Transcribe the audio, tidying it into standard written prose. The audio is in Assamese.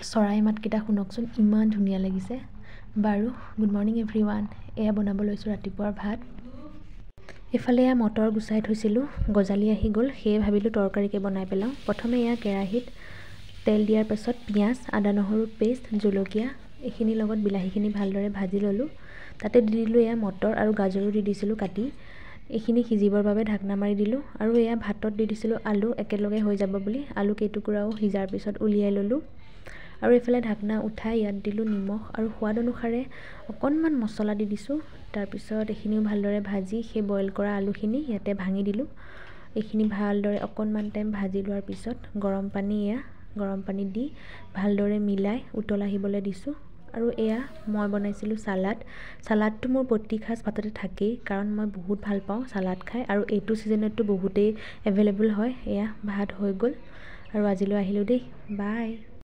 চৰাই মাতকেইটা শুনকচোন, ইমান ধুনীয়া লাগিছে। বাৰু গুড মৰ্ণিং এভৰিৱান। এয়া বনাব লৈছোঁ ৰাতিপুৱাৰ ভাত। এইফালে এয়া মটৰ গুচাই থৈছিলোঁ, গজালি আহি গ'ল, সেয়ে ভাবিলোঁ তৰকাৰীকে বনাই পেলাওঁ। প্ৰথমে এয়া কেৰাহীত তেল দিয়াৰ পাছত পিঁয়াজ, আদা নহৰু পেষ্ট, জলকীয়া এইখিনিৰ লগত বিলাহীখিনি ভালদৰে ভাজি ল'লোঁ। তাতে দি দিলোঁ এয়া মটৰ আৰু গাজৰো দি দিছিলোঁ কাটি। এইখিনি সিজিবৰ বাবে ঢাকনা মাৰি দিলোঁ আৰু এয়া ভাতত দি দিছিলোঁ আলু, একেলগে হৈ যাব বুলি। আলু কেইটুকুৰাও সিজাৰ পিছত উলিয়াই ল'লোঁ আৰু এইফালে ঢাকনা উঠাই ইয়াত দিলোঁ নিমখ আৰু সোৱাদ অনুসাৰে অকণমান মছলা দি দিছোঁ। তাৰপিছত এইখিনিও ভালদৰে ভাজি সেই বইল কৰা আলুখিনি ইয়াতে ভাঙি দিলোঁ। এইখিনি ভালদৰে অকণমান টাইম ভাজি লোৱাৰ পিছত গৰম পানী দি ভালদৰে মিলাই উতল আহিবলৈ দিছোঁ। আৰু এয়া মই বনাইছিলোঁ চালাডটো মোৰ প্ৰতি সাঁজ ভাততে থাকেই, কাৰণ মই বহুত ভাল পাওঁ চালাড খাই, আৰু এইটো ছিজনততো বহুতেই এভেইলেবল হয়। এয়া ভাত হৈ গ'ল আৰু আজিলৈ আহিলোঁ দেই, বাই।